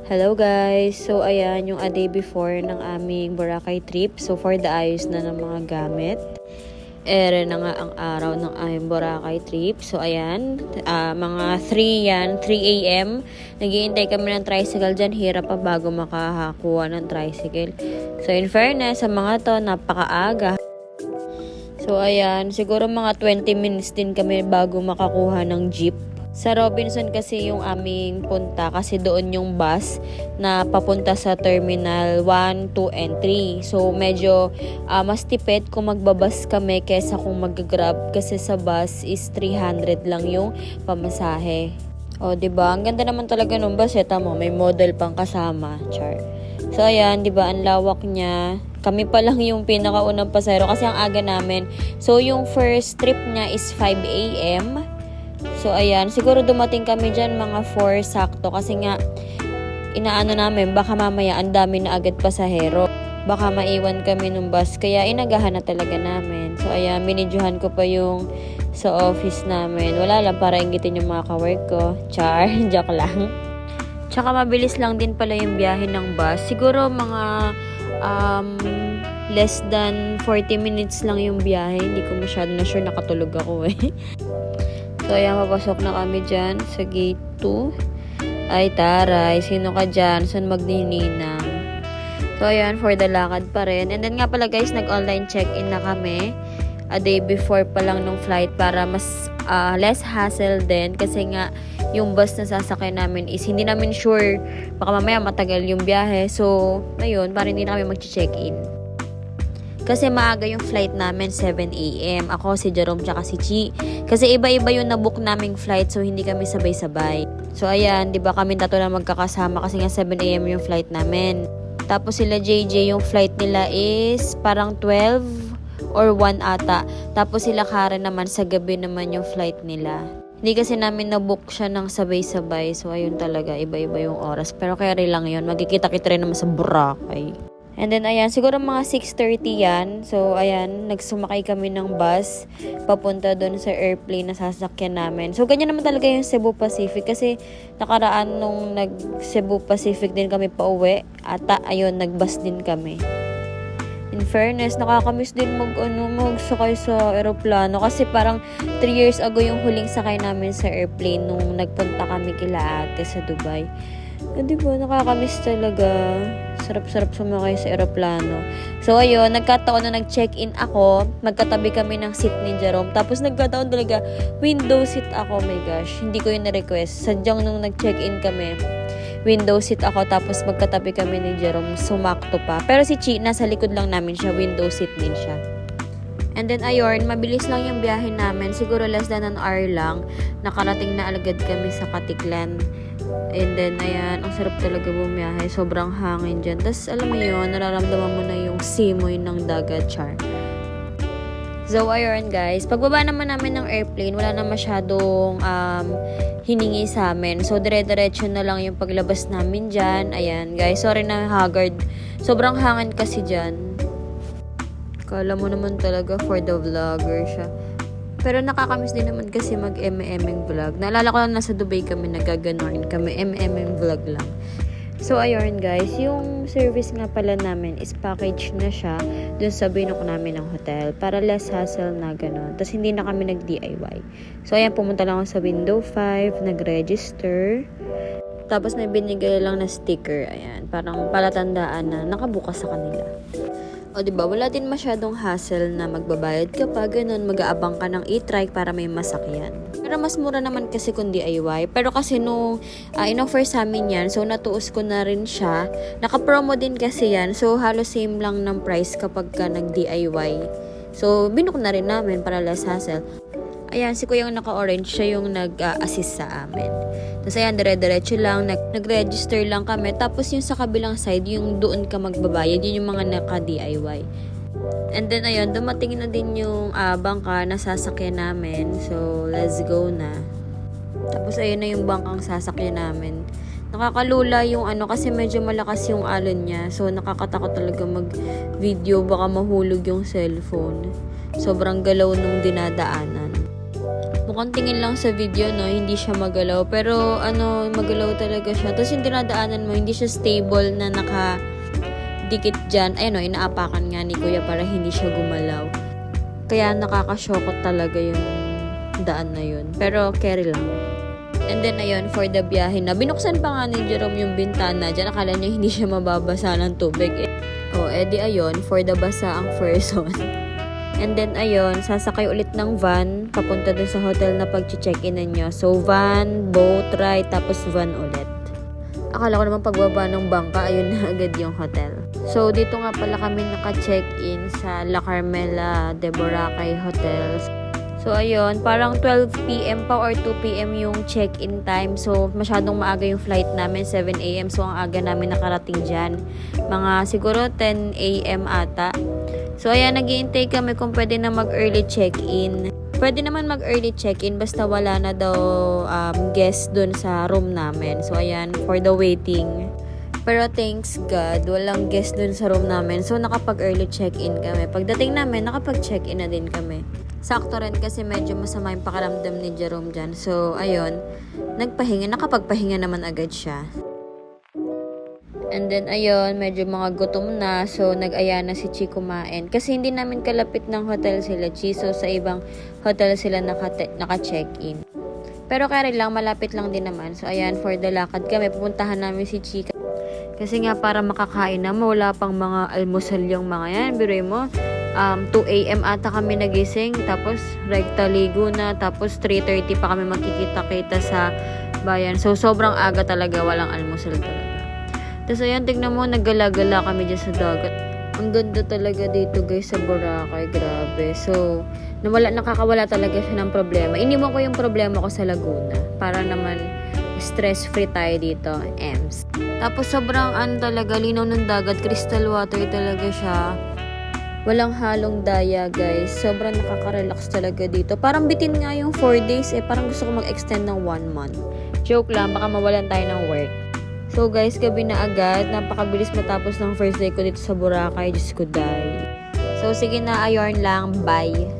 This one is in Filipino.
Hello guys! So ayan yung a day before ng aming Boracay trip. So for the ayos na ng mga gamit. Ere na nga ang araw ng aming Boracay trip. So ayan, mga 3 yan, 3 a.m. Naghihintay kami ng tricycle dyan. Hirap pa bago makakuha ng tricycle. So in fairness, sa mga to, napakaaga. So ayan, siguro mga 20 minutes din kami bago makakuha ng jeep. Sa Robinson kasi yung aming punta kasi doon yung bus na papunta sa Terminal 1, 2, and 3. So medyo mas tipid kung magbabas kami kesa kung mag-grab kasi sa bus is 300 lang yung pamasahe. O diba, ang ganda naman talaga ng bus, tama, may model pang kasama, char. So ayan, diba, ang lawak niya. Kami pa lang yung pinakaunang pasahero kasi ang aga namin. So yung first trip niya is 5 a.m. So, ayan. Siguro dumating kami dyan mga 4 sakto. Kasi nga, inaano namin, baka mamaya ang dami na agad pasahero. Baka maiwan kami ng bus. Kaya inagahan na talaga namin. So, ayan. Minidyohan ko pa yung sa office namin. Wala lang para inggitin yung mga kawork ko. Char. Joke lang. Tsaka mabilis lang din pala yung biyahe ng bus. Siguro mga less than 40 minutes lang yung biyahe. Hindi ko masyado na sure. Nakatulog ako eh. So, ayan, papasok na kami dyan sa gate 2. Ay, taray. Sino ka dyan? Saan magnininang? So, ayan, for the lakad pa rin. And then nga pala, guys, nag-online check-in na kami. A day before pa lang nung flight para mas less hassle din. Kasi nga, yung bus na sasakay namin is hindi namin sure. Baka mamaya matagal yung biyahe. So, ayun, para hindi na kami mag-check-in. Kasi maaga yung flight namin, 7 a.m. Ako, si Jerome, tsaka si Chi. Kasi iba-iba yung nabook naming flight, so hindi kami sabay-sabay. So, ayan, di ba kami tatlo na magkakasama kasi nga 7 a.m. yung flight namin. Tapos sila JJ, yung flight nila is parang 12 or 1 ata. Tapos sila Karen naman, sa gabi naman yung flight nila. Hindi kasi namin nabook siya ng sabay-sabay. So, ayun talaga, iba-iba yung oras. Pero kaya rin lang yun, magkikita-kita rin naman sa Boracay. And then, ayan, siguro mga 6:30 yan. So, ayan, nagsumakay kami ng bus papunta doon sa airplane na sasakyan namin. So, ganyan naman talaga yung Cebu Pacific kasi nakaraan nung nag-Cebu Pacific din kami pauwi. Ata, ayun, nag-bus din kami. In fairness, nakakamiss din magsakay sa aeroplano kasi parang 3 years ago yung huling sakay namin sa airplane nung nagpunta kami kila ate sa Dubai. Diba, nakakamiss talaga. Sarap-sarap sumakay sa aeroplano. So, ayun, nagkataon na nag-check-in ako. Magkatabi kami ng seat ni Jerome. Tapos, nagkataon talaga, window seat ako. Oh my gosh, hindi ko yun na-request. Sadyang nung nag-check-in kami, window seat ako. Tapos, magkatabi kami ni Jerome. Sumakto pa. Pero si Chi, nasa likod lang namin siya. Window seat din siya. And then, ayun, mabilis lang yung biyahe namin. Siguro less than an hour lang. Nakarating na agad kami sa Katiklan. And then, ayan, ang sarap talaga bumiyahe. Sobrang hangin dyan. Tapos, alam mo yun, nararamdaman mo na yung simoy ng dagat, char. So, ayun, guys. Pagbaba naman namin ng airplane, wala na masyadong hiningi sa amin. So, dire-diretso na lang yung paglabas namin dyan. Ayan, guys. Sorry na haggard. Sobrang hangin kasi dyan. Kala mo naman talaga for the vlogger siya. Pero nakakamiss din naman kasi mag-MMing vlog. Naalala ko lang nasa Dubai kami, nagaganoin kami, MMing vlog lang. So, ayun guys, yung service nga pala namin is package na siya dun sa binook namin ng hotel para less hassle na gano'n. Tapos, hindi na kami nag-DIY. So, ayan, pumunta lang ako sa window 5, nag-register. Tapos, may binigay lang na sticker, ayan, parang palatandaan na nakabukas sa kanila. O diba, wala din masyadong hassle na magbabayad ka pa, ganun, mag-aabang ka ng e-trike para may masakyan. Pero mas mura naman kasi kung DIY. Pero kasi nung in-offer sa amin yan, so natuos ko na rin siya. Naka-promo din kasi yan, so halos same lang ng price kapag ka nag-DIY. So, binook na rin namin para less hassle. Ayan, si Kuya yung naka-orange, siya yung nag-assist sa amin. Tapos ayan, dire-diretso lang, nag-register lang kami. Tapos yung sa kabilang side, yung doon ka magbabayad, yun yung mga naka-DIY. And then ayun, dumating na din yung bangka na sasakyan namin. So, let's go na. Tapos ayun na yung bangkang sasakyan namin. Nakakalula yung kasi medyo malakas yung alon niya. So, nakakatakot talaga mag-video, baka mahulog yung cellphone. Sobrang galaw nung dinadaanan. Mukhang tingin lang sa video, no, hindi siya magalaw. Pero, magalaw talaga siya. Tapos yung dinadaanan mo, hindi siya stable na nakadikit dyan. Ayun, inaapakan nga ni Kuya para hindi siya gumalaw. Kaya nakakasyokot talaga yung daan na yun. Pero, carry lang. And then, ayun, for the biyahe na. Binuksan pa nga ni Jerome yung bintana dyan. Akala niya hindi siya mababasa ng tubig. Edi ayun, for the basa ang person. And then, ayun, sasakay ulit ng van, papunta dun sa hotel na pag-check-in ninyo. So, van, boat ride, tapos van ulit. Akala ko naman pagbaba ng bangka, ayun na agad yung hotel. So, dito nga pala kami naka-check-in sa La Carmela de Boracay Hotel. So, ayun, parang 12 p.m. pa or 2 p.m. yung check-in time. So, masyadong maaga yung flight namin, 7 a.m. So, ang aga namin nakarating dyan. Mga siguro 10 a.m. ata. So, ayan, nag-iintay kami kung pwede na mag-early check-in. Pwede naman mag-early check-in basta wala na daw guest dun sa room namin. So, ayan, for the waiting. Pero thanks God, walang guest dun sa room namin. So, nakapag-early check-in kami. Pagdating namin, nakapag-check-in na din kami. Sakto rin kasi medyo masama yung pakiramdam ni Jerome dyan. So, ayun, nakapagpahinga naman agad siya. And then, ayun, medyo mga gutom na. So, nag-aya na si Chi kumain. Kasi hindi namin kalapit ng hotel sila, Chi. So, sa ibang hotel sila naka-check-in. Pero kaya lang, malapit lang din naman. So, ayan, for the lakad kami. Pupuntahan namin si Chi. Kasi nga, para makakain na, wala pang mga almusal yung mga yan. Biruin mo, 2 a.m. ata kami nagising. Tapos, taligo na. Tapos, 3:30 pa kami magkikita-kita sa bayan. So, sobrang aga talaga. Walang almusal talaga. Tapos ayan, tignan mo, naggala-gala kami dyan sa dagat. Ang ganda talaga dito guys sa Boracay, grabe. So, nakakawala talaga siya ng problema. Iniwan ko yung problema ko sa Laguna. Para naman stress-free tayo dito, Ems. Tapos sobrang talaga, linaw ng dagat, crystal water talaga siya. Walang halong daya guys. Sobrang nakaka-relax talaga dito. Parang bitin nga yung 4 days parang gusto ko mag-extend ng 1 month. Joke lang, baka mawalan tayo ng work. So guys, gabi na agad. Napakabilis matapos ng first day ko dito sa Boracay. Diyos ko, day. So sige na, ayon lang. Bye.